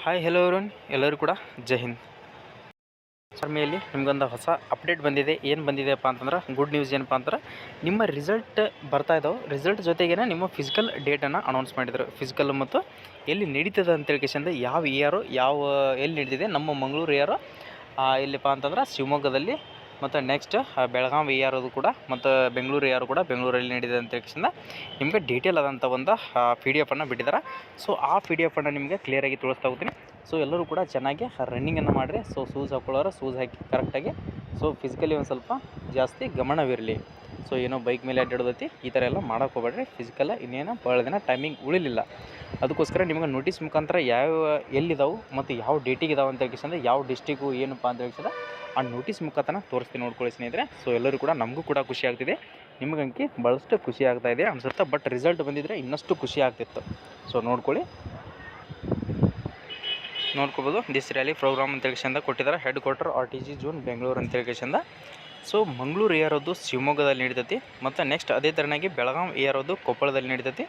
Hi hello everyone, ಎಲ್ಲರೂ ಕೂಡ ಜೈ ಹಿಂದ್. ಆರ್ಮಿಯಲ್ಲಿ ನಿಮ್ಗೊಂದು ಹೊಸ ಅಪ್ಡೇಟ್ ಬಂದಿದೆ. ಏನು ಬಂದಿದೆಯಪ್ಪ ಅಂತಂದ್ರೆ, ಗುಡ್ ನ್ಯೂಸ್ ಏನಪ್ಪ ಅಂತಂದ್ರೆ, ನಿಮ್ಮ ರಿಸಲ್ಟ್ ಬರ್ತಾ ಇದ್ದಾವೆ. ರಿಸಲ್ಟ್ ಜೊತೆಗೇನೆ ನಿಮ್ಮ ಫಿಸಿಕಲ್ ಡೇಟನ್ನು ಅನೌನ್ಸ್ ಮಾಡಿದರು. ಫಿಸಿಕಲ್ ಮತ್ತು ಎಲ್ಲಿ ನಡೀತದೆ ಅಂತೇಳಿ ಕೇಸಿಂದ ಯಾವ ಇಯರು ಎಲ್ಲಿ ನಡೀತಿದೆ, ನಮ್ಮ ಮಂಗಳೂರು ಇಯರು ಎಲ್ಲಿಪ್ಪ ಅಂತಂದ್ರೆ ಶಿವಮೊಗ್ಗದಲ್ಲಿ, ಮತ್ತು ನೆಕ್ಸ್ಟ್ ಬೆಳಗಾವಿ ಇಯರೋದು ಕೂಡ, ಮತ್ತು ಬೆಂಗಳೂರು ಇಯರು ಕೂಡ ಬೆಂಗಳೂರಲ್ಲಿ ನಡೀತಿದೆ ಅಂತ ಕೇಸಿಂದ ನಿಮಗೆ ಡೀಟೇಲ್ ಆದಂಥ ಒಂದು PDF ಅನ್ನು ಬಿಟ್ಟಿದ್ದಾರೆ. ಸೊ ಆ PDF ಅನ್ನು ನಿಮಗೆ ಕ್ಲಿಯರಾಗಿ ತೋರಿಸ್ತಾ ಹೋಗ್ತೀನಿ. ಸೊ ಎಲ್ಲರೂ ಕೂಡ ಚೆನ್ನಾಗಿ ರನ್ನಿಂಗನ್ನು ಮಾಡಿರಿ. ಸೊ ಶೂಸ್ ಹಾಕೊಳ್ಳೋರು ಶೂಸ್ ಹಾಕಿ ಕರೆಕ್ಟಾಗಿ. ಸೊ ಫಿಸಿಕಲಿ ಒಂದು ಸ್ವಲ್ಪ ಜಾಸ್ತಿ ಗಮನವಿರಲಿ. ಸೊ ಏನೋ ಬೈಕ್ ಮೇಲೆ ಅಡ್ಡಾಡೋದೈತಿ ಈ ಥರ ಎಲ್ಲ ಮಾಡೋಕೆ ಹೋಗ್ಬೇಡ್ರಿ. ಫಿಸಿಕಲ್ಲ ಇನ್ನೇನು ಭಾಳ ದಿನ ಟೈಮಿಂಗ್ ಉಳಿಲಿಲ್ಲ. ಅದಕ್ಕೋಸ್ಕರ ನಿಮ್ಗೆ ನೋಟಿಸ್ ಮುಖಾಂತರ ಯಾವ ಎಲ್ಲಿದ್ದಾವೆ ಮತ್ತು ಯಾವ ಡೇಟಿಗೆ ಇದಾವೆ ಅಂತ ಹೇಳ್ಕಿಸಂದ್ರೆ, ಯಾವ ಡಿಸ್ಟಿಕ್ಕು ಏನಪ್ಪ ಅಂತ ಹೇಳ್ಕಿದ್ರೆ ಆ ನೋಟಿಸ್ ಮುಖಾಂತರ ತೋರಿಸ್ತೀನಿ, ನೋಡ್ಕೊಳ್ಳಿ ಸ್ನೇಹಿತರೆ. ಸೊ ಎಲ್ಲರೂ ಕೂಡ ನಮಗೂ ಕೂಡ ಖುಷಿ ಆಗ್ತಿದೆ, ನಿಮಗಂಕಿ ಭಾಳಷ್ಟು ಖುಷಿ ಆಗ್ತಾಯಿದೆ ಅನ್ಸುತ್ತೆ. ಬಟ್ ರಿಸಲ್ಟ್ ಬಂದಿದ್ದರೆ ಇನ್ನಷ್ಟು ಖುಷಿ ಆಗ್ತಿತ್ತು. ಸೊ ನೋಡ್ಕೋಬೋದು. ದಿಸ್ ರ್ಯಾಲಿ ಪ್ರೋಗ್ರಾಮ್ ಅಂತ ಹೇಳ್ಕಿಸಿಂದ ಕೊಟ್ಟಿದ್ದಾರೆ. Head quarter RTG zone Bengaluru ಅಂತ ಹೇಳ್ಕಿಸಿಂದ. ಸೊ ಮಂಗಳೂರು ಇಯರೋದು ಶಿವಮೊಗ್ಗದಲ್ಲಿ ನಡೀತೈತಿ, ಮತ್ತು ನೆಕ್ಸ್ಟ್ ಅದೇ ಥರನಾಗಿ ಬೆಳಗಾವಿ ಇಯರೋದು ಕೊಪ್ಪಳದಲ್ಲಿ ನಡೀತೈತಿ,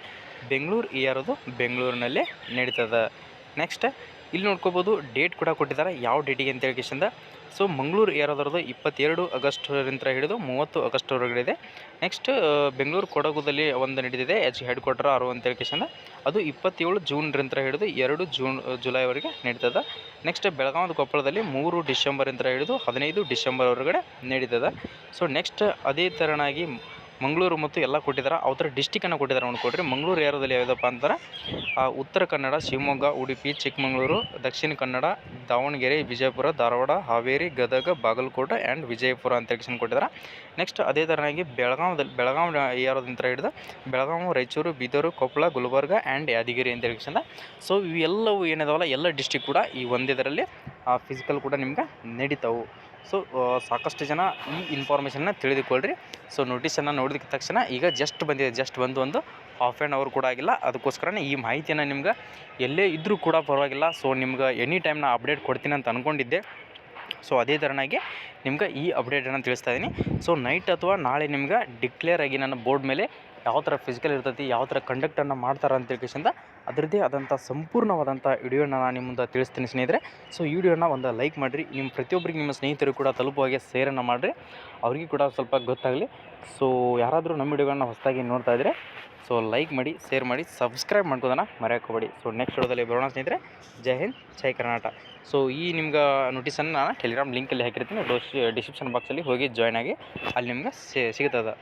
ಬೆಂಗಳೂರು ಇಯರೋದು ಬೆಂಗಳೂರಿನಲ್ಲೇ ನಡೀತದೆ. ನೆಕ್ಸ್ಟ್ ಇಲ್ಲಿ ನೋಡ್ಕೋಬೋದು, ಡೇಟ್ ಕೂಡ ಕೊಟ್ಟಿದ್ದಾರೆ, ಯಾವ ಡೇಟಿಗೆ ಅಂತ ಹೇಳ್ಕಿಸಿಂದ. ಸೊ ಮಂಗಳೂರು ಇಯರೋದ್ರದ್ದು 22 ಆಗಸ್ಟ್ರಿಂದ ಹಿಡಿದು 30 ಆಗಸ್ಟ್ವರೆಗಿದೆ. ನೆಕ್ಸ್ಟ್ ಬೆಂಗಳೂರು ಕೊಡಗುದಲ್ಲಿ ಒಂದು ನಡೀತಿದೆ, ಹೆಡ್ ಕ್ವಾರ್ಟರ್ 6 ಅಂತ ಹೇಳ್ಕಿಸಿಂದ. ಅದು 27 ಜೂನ್ರಿಂದ ಹಿಡಿದು 2 ಜುಲೈವರೆಗೆ ನಡೀತದೆ. ನೆಕ್ಸ್ಟ್ ಬೆಳಗಾವಿ ಕೊಪ್ಪಳದಲ್ಲಿ 3 ಡಿಸೆಂಬರಿಂದ ಹಿಡಿದು 15 ಡಿಸೆಂಬರ್ವರೆಗೆ ನಡೀತದೆ. ಸೊ ನೆಕ್ಸ್ಟ್ ಅದೇ ಥರನಾಗಿ ಮಂಗಳೂರು ಮತ್ತು ಎಲ್ಲ ಕೊಟ್ಟಿದ್ದಾರೆ. ಅವರ ಡಿಸ್ಟಿಕನ್ನು ಕೊಟ್ಟಿದ್ದಾರೆ ನೋಡ್ಕೊಡ್ರಿ. ಮಂಗಳೂರು ಏರಿಯಾದಲ್ಲಿ ಯಾವುದಪ್ಪ ಅಂತಾರೆ, ಉತ್ತರ ಕನ್ನಡ, ಶಿವಮೊಗ್ಗ, ಉಡುಪಿ, ಚಿಕ್ಕಮಗಳೂರು, ದಕ್ಷಿಣ ಕನ್ನಡ, ದಾವಣಗೆರೆ, ವಿಜಯಪುರ, ಧಾರವಾಡ, ಹಾವೇರಿ, ಗದಗ, ಬಾಗಲಕೋಟೆ ಆ್ಯಂಡ್ ವಿಜಯಪುರ ಅಂತ ಹೇಳಿ ಕೊಟ್ಟಿದ್ದಾರೆ. ನೆಕ್ಸ್ಟ್ ಅದೇ ಥರನಾಗಿ ಬೆಳಗಾವಿ ಏರಿಯಾದಿಂದ ಹಿಡಿದು ಬೆಳಗಾವಿ, ರಾಯಚೂರು, ಬೀದರು, ಕೊಪ್ಪಳ, ಗುಲ್ಬರ್ಗ ಆ್ಯಂಡ್ ಯಾದಗಿರಿ ಅಂತ ಹೇಳಿ. ಸೊ ಇವೆಲ್ಲವೂ ಏನಿದಾವಲ್ಲ, ಎಲ್ಲ ಡಿಸ್ಟಿಕ್ ಕೂಡ ಈ ಒಂದಿದರಲ್ಲಿ ಫಿಸಿಕಲ್ ಕೂಡ ನಿಮ್ಗೆ ನಡೀತಾವೆ. ಸೊ ಸಾಕಷ್ಟು ಜನ ಈ ಇನ್ಫಾರ್ಮೇಷನ್ನ ತಿಳಿದುಕೊಳ್ಳ್ರಿ. ಸೊ ನೋಟಿಸನ್ನು ನೋಡಿದ ತಕ್ಷಣ ಈಗ ಜಸ್ಟ್ ಬಂದಿದೆ, ಜಸ್ಟ್ ಬಂದು ಒಂದು ಹಾಫ್ ಆ್ಯನ್ ಅವರ್ ಕೂಡ ಆಗಿಲ್ಲ. ಅದಕ್ಕೋಸ್ಕರನೇ ಈ ಮಾಹಿತಿಯನ್ನು ನಿಮ್ಗೆ ಎಲ್ಲೇ ಇದ್ದರೂ ಕೂಡ ಪರವಾಗಿಲ್ಲ. ಸೊ ನಿಮ್ಗೆ ಎನಿ ಟೈಮ್ ನಾನು ಅಪ್ಡೇಟ್ ಕೊಡ್ತೀನಿ ಅಂತ ಅಂದ್ಕೊಂಡಿದ್ದೆ. ಸೊ ಅದೇ ಥರನಾಗಿ ನಿಮ್ಗೆ ಈ ಅಪ್ಡೇಟನ್ನು ತಿಳಿಸ್ತಾ ಇದ್ದೀನಿ. ಸೊ ನೈಟ್ ಅಥವಾ ನಾಳೆ ನಿಮ್ಗೆ ಡಿಕ್ಲೇರ್ ಆಗಿ ನನ್ನ ಬೋರ್ಡ್ ಮೇಲೆ ಯಾವ ಥರ ಫಿಸಿಕಲ್ ಇರ್ತೈತಿ, ಯಾವ ಥರ ಕಂಡಕ್ಟನ್ನು ಮಾಡ್ತಾರೆ ಅಂತ ಹೇಳ್ಕಿಸಿಂದ ಅದರದ್ದೇ ಆದಂಥ ಸಂಪೂರ್ಣವಾದಂಥ ವಿಡಿಯೋನ ನಾನು ನಿಮ್ಮ ಮುಂದೆ ತಿಳಿಸ್ತೀನಿ ಸ್ನೇಹಿತರೆ. ಸೊ ಈ ವಿಡಿಯೋನ ಒಂದು ಲೈಕ್ ಮಾಡಿರಿ, ನಿಮ್ಮ ಪ್ರತಿಯೊಬ್ಬರಿಗೆ ನಿಮ್ಮ ಸ್ನೇಹಿತರು ಕೂಡ ತಲುಪುವಾಗೆ ಶೇರನ್ನು ಮಾಡಿರಿ, ಅವ್ರಿಗೆ ಕೂಡ ಸ್ವಲ್ಪ ಗೊತ್ತಾಗಲಿ. ಸೊ ಯಾರಾದರೂ ನಮ್ಮ ವಿಡಿಯೋಗಳನ್ನ ಹೊಸದಾಗಿ ನೋಡ್ತಾ ಇದ್ದರೆ ಸೊ ಲೈಕ್ ಮಾಡಿ, ಶೇರ್ ಮಾಡಿ, ಸಬ್ಸ್ಕ್ರೈಬ್ ಮಾಡ್ಕೋದನ್ನು ಮರೆಯೋಕೋಬೇಡಿ. ಸೊ ನೆಕ್ಸ್ಟ್ ವಿಡಿಯೋದಲ್ಲಿ ಬರೋಣ ಸ್ನೇಹಿತರೆ. ಜೈ ಹಿಂದ್, ಜೈ ಕರ್ನಾಟಕ. ಸೊ ಈ ನಿಮ್ಗೆ ನೋಟಿಸನ್ನು ನಾನು ಟೆಲಿಗ್ರಾಮ್ ಲಿಂಕಲ್ಲಿ ಹಾಕಿರ್ತೀನಿ, ಡಿಸ್ಕ್ರಿಪ್ಷನ್ ಬಾಕ್ಸಲ್ಲಿ ಹೋಗಿ ಜಾಯ್ನ್ ಆಗಿ ಅಲ್ಲಿ ನಿಮ್ಗೆ ಸಿಗ್ತದೆ.